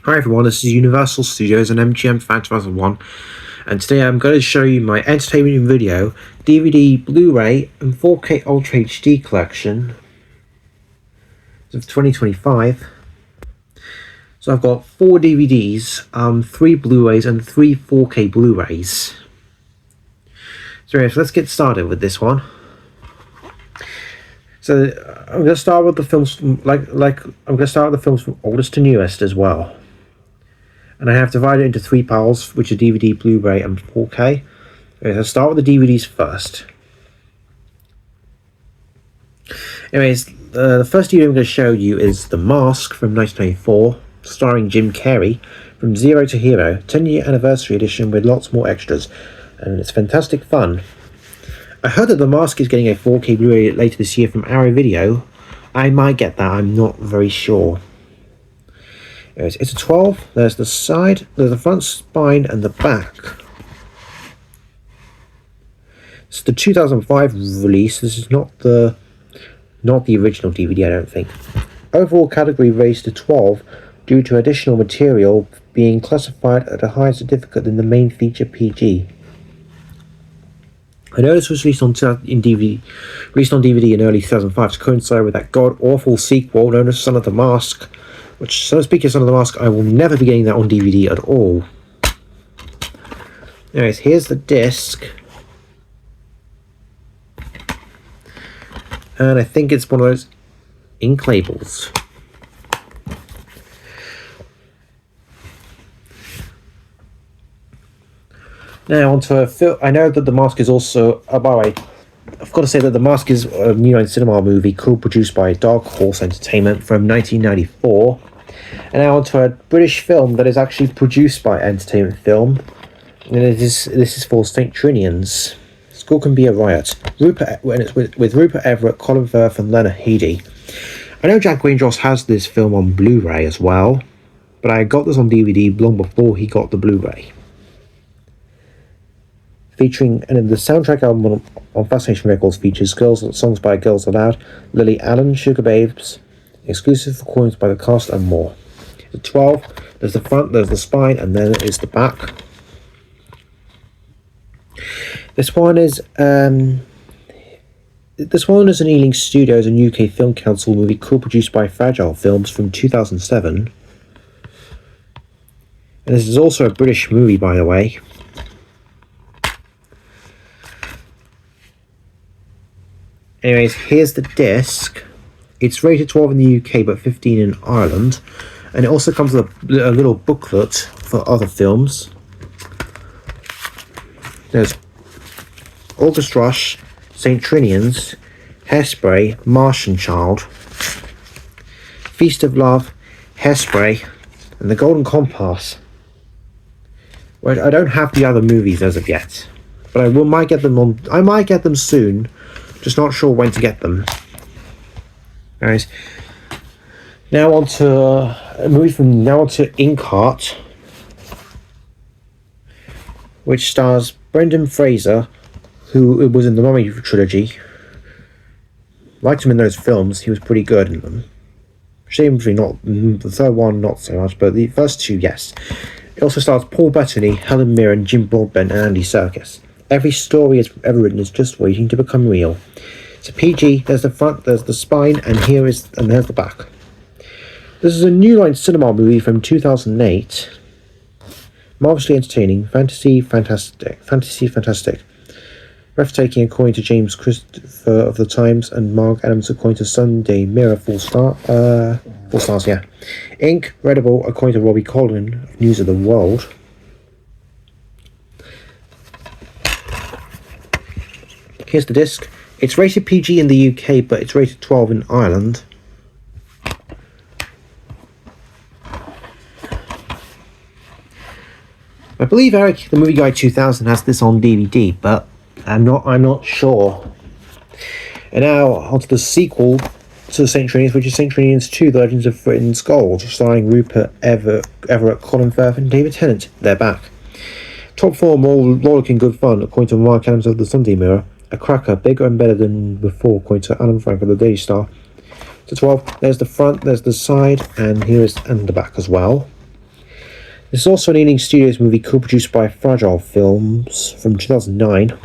Hi everyone, this is Universal Studios and MGM Fan 2001, and today I'm going to show you my entertainment video, DVD, Blu-ray and 4K Ultra HD collection of 2025. So I've got 4 DVDs, 3 Blu-rays and 3 4K Blu-rays. So anyways, let's get started with this one. So I'm going to start with the films from, I'm going to start with the films from oldest to newest as well. And I have divided it into 3 piles, which are DVD, Blu-ray and 4K. Okay, so I'll start with the DVDs first. Anyways, the first DVD I'm going to show you is The Mask from 1994, starring Jim Carrey, From Zero to Hero, 10-year anniversary edition with lots more extras. And it's fantastic fun. I heard that The Mask is getting a 4K Blu-ray later this year from Arrow Video. I might get that, I'm not very sure. It's a 12, there's the side, there's the front spine and the back. It's the 2005 release, this is not the original DVD, I don't think. Overall category raised to 12 due to additional material being classified at a higher certificate than the main feature PG. I know this was released on DVD in early 2005 to coincide with that god-awful sequel known as Son of the Mask, which, so to speak, is Son of the Mask. I will never be getting that on DVD at all. Anyways, here's the disc. And I think it's one of those ink labels. Now onto a film. I know that The Mask is also, by the way, I've got to say that The Mask is a New Line Cinema movie co-produced by Dark Horse Entertainment from 1994. And now onto a British film that is actually produced by Entertainment Film. And this is for St. Trinian's. School Can Be a Riot. With Rupert Everett, Colin Firth and Lena Headey. I know Jack Windross has this film on Blu-ray as well, but I got this on DVD long before he got the Blu-ray. Featuring, and the soundtrack album on Fascination Records features songs by Girls Aloud, Lily Allen, Sugar Babes, exclusive recordings by the cast and more. The 12, there's the front, there's the spine, and then is the back. This one is an Ealing Studios and UK Film Council movie co-produced by Fragile Films from 2007. And this is also a British movie, by the way. Anyways, here's the disc. It's rated 12 in the UK but 15 in Ireland. And it also comes with a little booklet for other films. There's August Rush, St. Trinian's, Hairspray, Martian Child, Feast of Love, Hairspray, and The Golden Compass. Well, I don't have the other movies as of yet, but I might get them soon. Just not sure when to get them. Guys, now on to a movie from Inkheart, which stars Brendan Fraser, who was in the Mummy trilogy. Liked him in those films, he was pretty good in them. Shamefully not, the third one not so much, but the first 2, yes. It also stars Paul Bettany, Helen Mirren, Jim Broadbent and Andy Serkis. Every story it's ever written is just waiting to become real. It's a PG, there's the front, there's the spine, and there's the back. This is a New Line Cinema movie from 2008. Marvelously entertaining, fantasy fantastic. Breathtaking according to James Christopher of The Times and Mark Adams according to Sunday Mirror 4 stars, yeah. Incredible according to Robbie Collin of News of the World. Here's the disc. It's rated PG in the UK, but it's rated 12 in Ireland. I believe Eric, the Movie Guide 2000, has this on DVD, but I'm not sure. And now onto the sequel to St. Trinian's, which is St. Trinian's 2: The Legends of Britain's Gold, starring Rupert Everett, Colin Firth, and David Tennant. They're back. Top 4 more looking good fun, according to Mark Adams of the Sunday Mirror. A cracker, bigger and better than before, according to Alan Frank of the Daily Star. So 12, there's the front, there's the side, and the back as well. This is also an Ealing Studios movie co-produced by Fragile Films from 2009.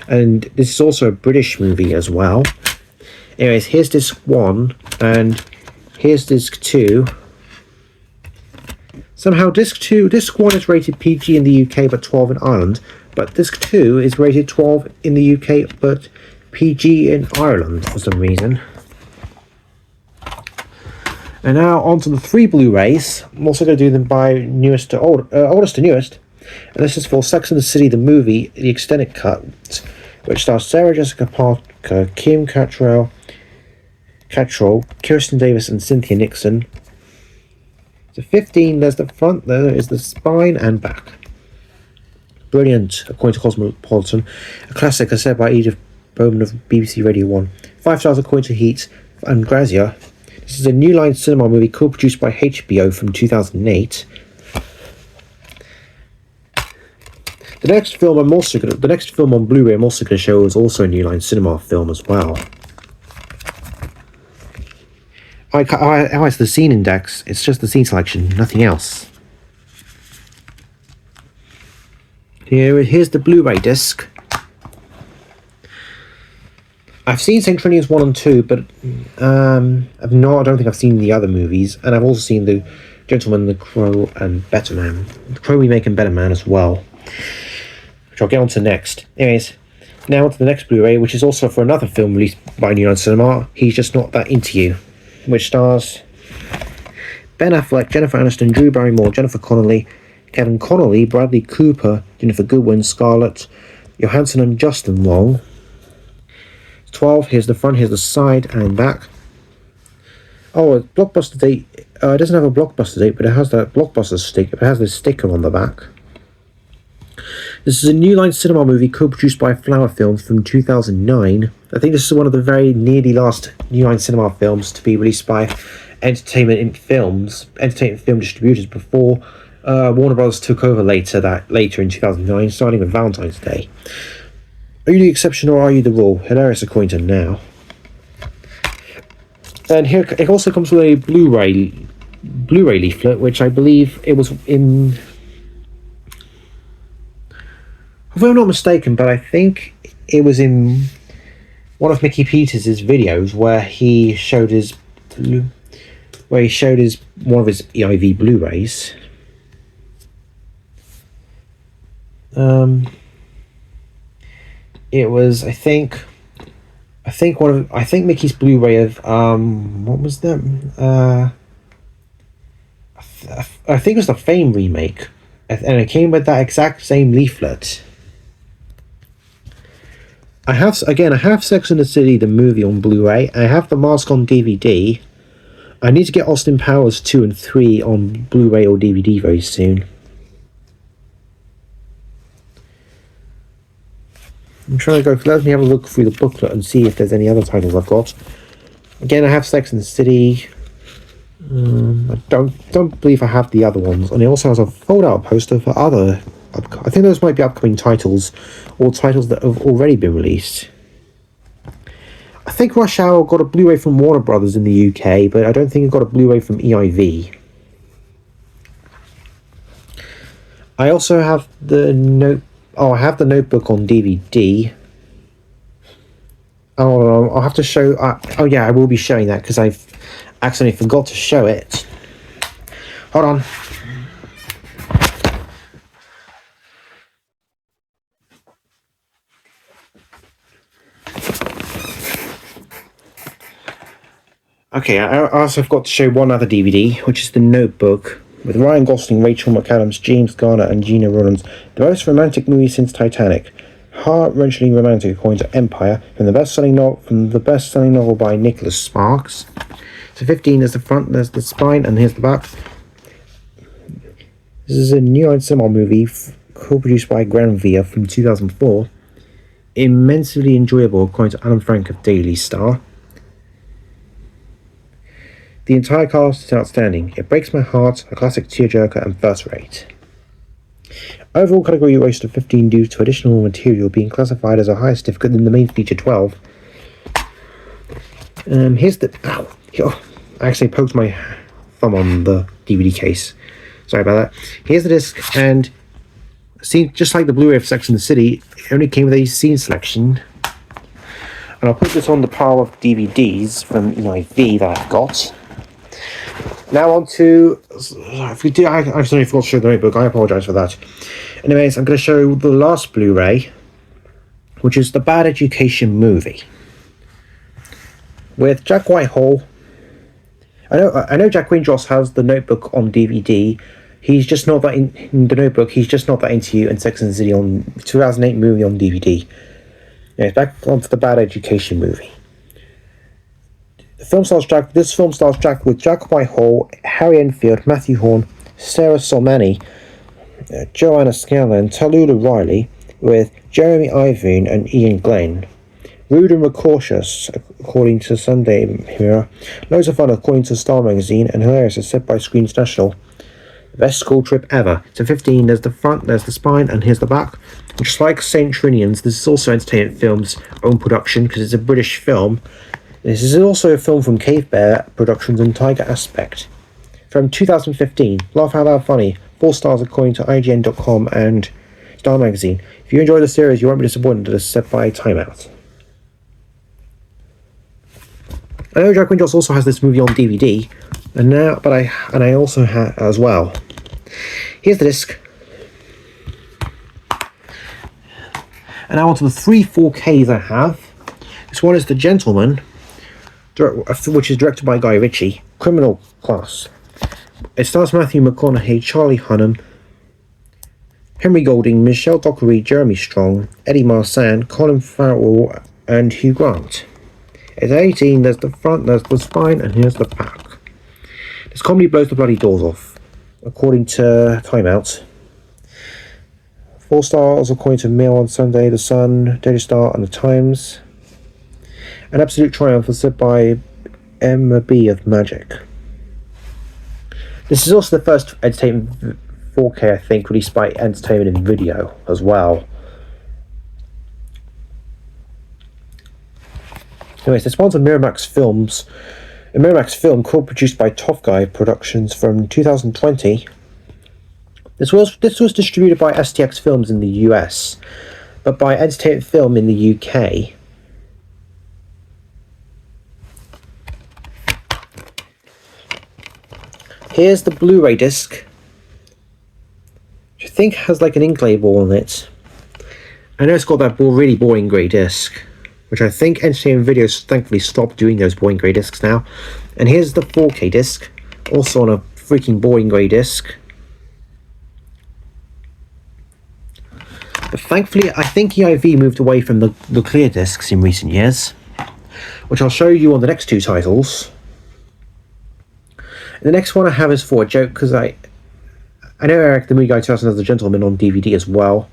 And this is also a British movie as well. Anyways, here's disc 1 and here's disc 2. Somehow disc 1 is rated PG in the UK but 12 in Ireland, but disc 2 is rated 12 in the UK but PG in Ireland for some reason. And now on to the 3 Blu-rays. I'm also going to do them by oldest to newest. And this is for Sex and the City, the movie, the extended cut, which stars Sarah Jessica Parker, Kim Cattrall, Kirsten Davis and Cynthia Nixon. So 15, there's the front, there is the spine and back. Brilliant, according to Cosmopolitan. A classic, as said by Edith Bowman of BBC Radio 1. 5 stars according to Heat and Grazia. This is a New Line Cinema movie co-produced by HBO from 2008. The next film on Blu-ray I'm also going to show is also a New Line Cinema film as well. It's the scene index. It's just the scene selection, nothing else. Here's the Blu-ray disc. I've seen St. Trinian's 1 and 2, but I don't think I've seen the other movies, and I've also seen The Gentleman, The Crow, and Better Man. The Crow remake and Better Man as well, which I'll get on to next. Anyways, now on to the next Blu-ray, which is also for another film released by New Line Cinema, He's Just Not That Into You, which stars Ben Affleck, Jennifer Aniston, Drew Barrymore, Jennifer Connelly, Kevin Connolly, Bradley Cooper, Jennifer Goodwin, Scarlett Johansson, and Justin Long. 12, here's the front, here's the side and back. Oh, a blockbuster date. It doesn't have a blockbuster date, but it has that blockbuster sticker. It has this sticker on the back. This is a New Line Cinema movie co-produced by Flower Films from 2009. I think this is one of the very nearly last New Line Cinema films to be released by Entertainment Film Distributors before Warner Bros. Took over later in 2009, starting with Valentine's Day. Are you the exception or are you the rule? Hilarious according to Now. And here it also comes with a Blu-ray leaflet, which I believe it was in. If I'm not mistaken, but I think it was in one of Mickey Peters' videos where he showed one of his EIV Blu-rays. It was I think Mickey's Blu-ray of what was that? I think it was the Fame remake, and it came with that exact same leaflet. I have Sex and the City, the movie, on Blu-ray. I have The Mask on DVD. I need to get Austin Powers 2 and 3 on Blu-ray or DVD very soon. I'm trying to let me have a look through the booklet and see if there's any other titles I've got. Again, I have Sex and the City. I don't believe I have the other ones. And it also has a fold-out poster for other. I think those might be upcoming titles, or titles that have already been released. I think Rush Hour got a Blu-ray from Warner Brothers in the UK, but I don't think it got a Blu-ray from EIV. I also have the I have the Notebook on DVD. Oh, I'll have to show. Oh yeah, I will be showing that because I've accidentally forgot to show it. Hold on. Okay, I also forgot to show one other DVD, which is The Notebook, with Ryan Gosling, Rachel McAdams, James Garner, and Gina Rollins. The most romantic movie since Titanic. Heart-wrenchingly romantic, according to Empire, from the best-selling novel by Nicholas Sparks. So 15, there's the front, there's the spine, and here's the back. This is a New Line Cinema movie co-produced by Granvia from 2004. Immensely enjoyable, according to Alan Frank of Daily Star. The entire cast is outstanding. It breaks my heart, a classic tearjerker, and first rate. Overall category rated of 15 due to additional material being classified as a higher certificate than the main feature 12. Here's the... Ow! Oh, I actually poked my thumb on the DVD case. Sorry about that. Here's the disc, and see, just like the Blu-ray of Sex and the City, it only came with a scene selection. And I'll put this on the pile of DVDs from EIV that I've got. Now on to... If we do, I accidentally forgot to show the notebook. I apologise for that. Anyways, I'm going to show the last Blu-ray, which is the Bad Education movie. With Jack Whitehall. I know Jack Windross has the Notebook on DVD. He's just not that in the Notebook. He's just not that into you and Sex and the City on 2008 movie on DVD. Anyways, back onto the Bad Education movie. This film stars Jack with Jack Whitehall, Harry Enfield, Matthew Horn, Sarah Solmani, Joanna Scanlon, Tallulah Riley, with Jeremy Irvine and Ian Glenn. Rude and Recautious, according to Sunday Mirror. Loads of fun, according to Star Magazine, and hilarious, as said by Screen International. The best school trip ever. To 15, there's the front, there's the spine, and here's the back. And just like St. Trinian's, this is also Entertainment Films' own production, because it's a British film. This is also a film from Cave Bear Productions and Tiger Aspect. From 2015, laugh out loud funny. 4 stars according to IGN.com and Star Magazine. If you enjoy the series, you won't be disappointed, as said by Time Out. I know Jack Windross also has this movie on DVD, and I also have as well. Here's the disc. And now onto the 3 4Ks I have. This one is The Gentleman, which is directed by Guy Ritchie. Criminal Class. It stars Matthew McConaughey, Charlie Hunnam, Henry Golding, Michelle Dockery, Jeremy Strong, Eddie Marsan, Colin Farrell, and Hugh Grant. At 18, there's the front, there's the spine, and here's the back. This comedy blows the bloody doors off, according to Time Out. 4 stars according to Mail on Sunday, The Sun, Daily Star, and The Times. An absolute triumph, as said by Emma B of Magic. This is also the first Entertainment 4K, I think, released by Entertainment in Video as well. Anyways, this one's a Miramax film co-produced by Tough Guy Productions from 2020. This was distributed by STX Films in the US, but by Entertainment Film in the UK. Here's the Blu-ray disc, which I think has like an ink label on it. I know it's got that really boring grey disc, which I think Entertainment Videos thankfully stopped doing those boring grey discs now. And here's the 4K disc, also on a freaking boring grey disc. But thankfully, I think EIV moved away from the clear discs in recent years, which I'll show you on the next 2 titles. And the next one I have is for a joke, because I know Eric the Movie Guy 2000 has The Gentleman on DVD as well.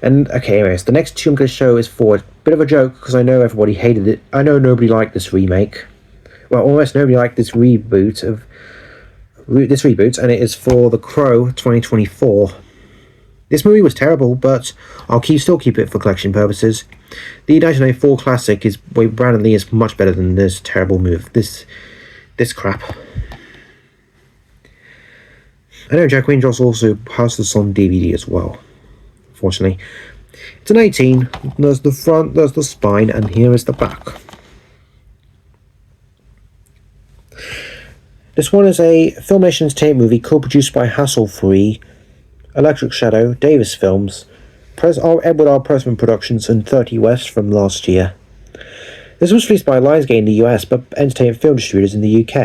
And okay, anyways, the next 2 I'm going to show is for a bit of a joke, because I know everybody hated it. I know nobody liked this remake. Well, almost nobody liked this reboot, and it is for The Crow 2024. This movie was terrible, but I'll still keep it for collection purposes. The 1994 classic is Brandon Lee is much better than this terrible move. This crap. I know Jack Windross also has this on DVD as well. Unfortunately, it's an 18. There's the front, there's the spine, and here is the back. This one is a Filmation Entertainment movie co-produced by Hassle-Free, Electric Shadow, Davis Films, Edward R. Pressman Productions, and 30 West from last year. This was released by Lionsgate in the US, but Entertainment Film Distributors in the UK.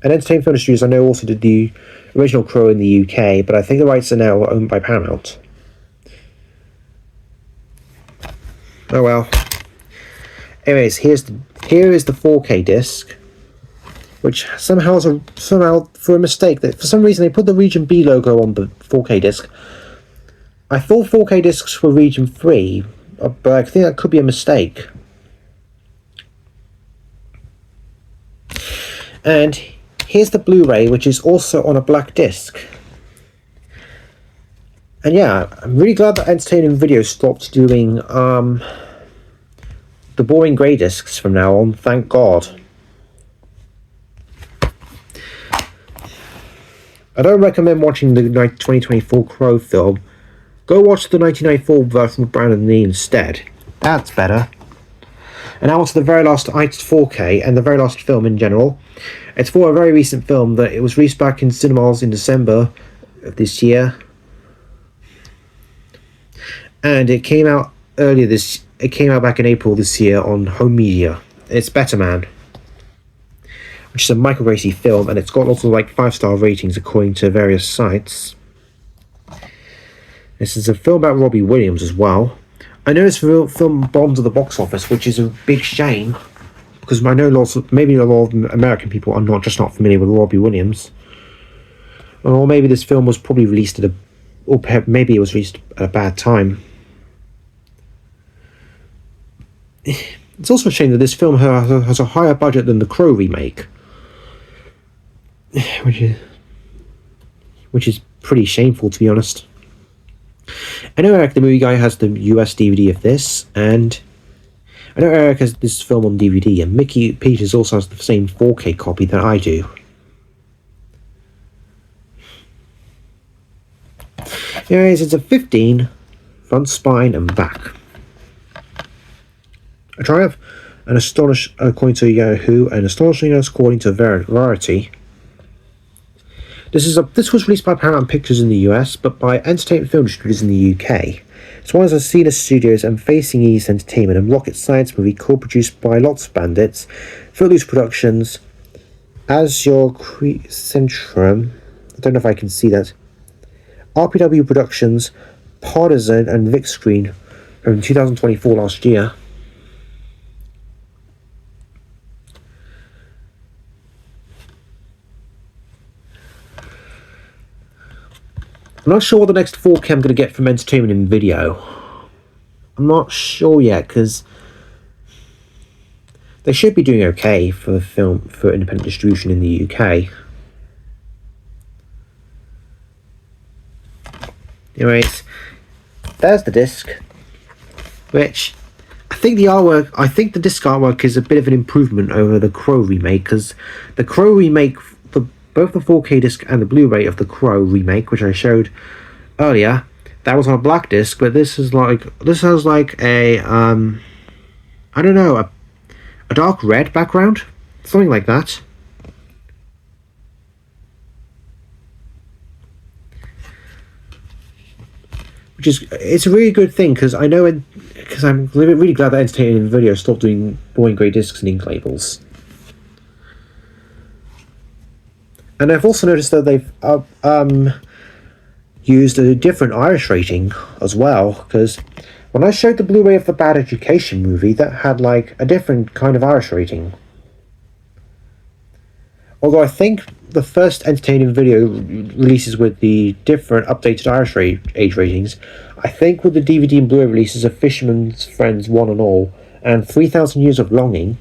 And Entertainment Film Distributors I know also did the original Crow in the UK, but I think the rights are now owned by Paramount. Oh well. Anyways, here is the 4K disc, which somehow for a mistake, that for some reason they put the Region B logo on the 4K disc. I thought 4K discs were Region 3, but I think that could be a mistake. And here's the Blu-ray, which is also on a black disc. And yeah, I'm really glad that Entertainment Video stopped doing the boring grey discs from now on, thank God. I don't recommend watching the 2024 Crow film. Go watch the 1994 version with Brandon Lee instead. That's better. And now on to the very last 4K and the very last film in general. It's for a very recent film that it was released back in cinemas in December of this year. And it came out it came out back in April this year on home media. It's Better Man, which is a Michael Gracie film, and it's got lots of like 5-star ratings according to various sites. This is a film about Robbie Williams as well. I know this film bombed at the box office, which is a big shame, because I know maybe a lot of American people are not familiar with Robbie Williams. Or maybe this film was probably released maybe it was released at a bad time. It's also a shame that this film has a higher budget than the Crow remake, which is pretty shameful, to be honest. I know Eric, the movie guy, has the US DVD of this, and I know Eric has this film on DVD, and Mickey Peters also has the same 4K copy that I do. Anyways, it's a 15, front, spine, and back. A triumph, according to Yahoo, and astonishing according to Variety. This was released by Paramount Pictures in the US, but by Entertainment Film Distributors in the UK. It's one of the Cedar Studios and Facing East Entertainment and Rocket Science movie co-produced by Lots of Bandits, Footloose Productions, Azure Centrum, I don't know if I can see that, RPW Productions, Partisan, and Vic Screen from 2024 last year. I'm not sure what the next 4K I'm going to get from Entertainment in Video. I'm not sure yet, because they should be doing okay for independent distribution in the UK. Anyways, there's the disc, which I think the disc artwork is a bit of an improvement over the Crow remake, because the Crow remake, both the 4K disc and the Blu-ray of the Crow remake, which I showed earlier, that was on a black disc, but this has like a I don't know, a dark red background, something like that. It's a really good thing, because I'm really glad that Entertainment Video stopped doing boring grey discs and ink labels. And I've also noticed that they've used a different Irish rating as well, because when I showed the Blu-ray of the Bad Education movie, that had like a different kind of Irish rating. Although I think the first Entertainment Video releases with the different updated Irish age ratings, I think with the DVD and Blu-ray releases of Fisherman's Friends One and All and 3,000 Years of Longing,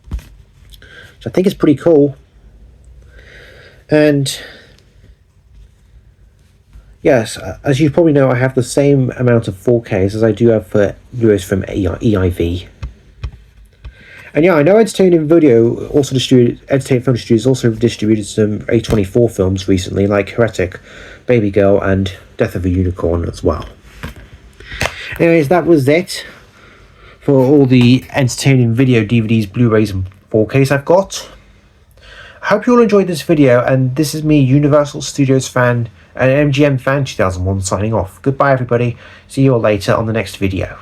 which I think is pretty cool. And yes, as you probably know, I have the same amount of 4Ks as I do have for Blu-rays from EIV. And yeah, I know Entertainment Film Distributors also distributed some A24 films recently, like Heretic, Baby Girl, and Death of a Unicorn as well. Anyways, that was it for all the Entertainment Video DVDs, Blu-rays, and 4Ks I've got. I hope you all enjoyed this video, and this is me, Universal Studios fan and MGM fan 2001, signing off. Goodbye, everybody. See you all later on the next video.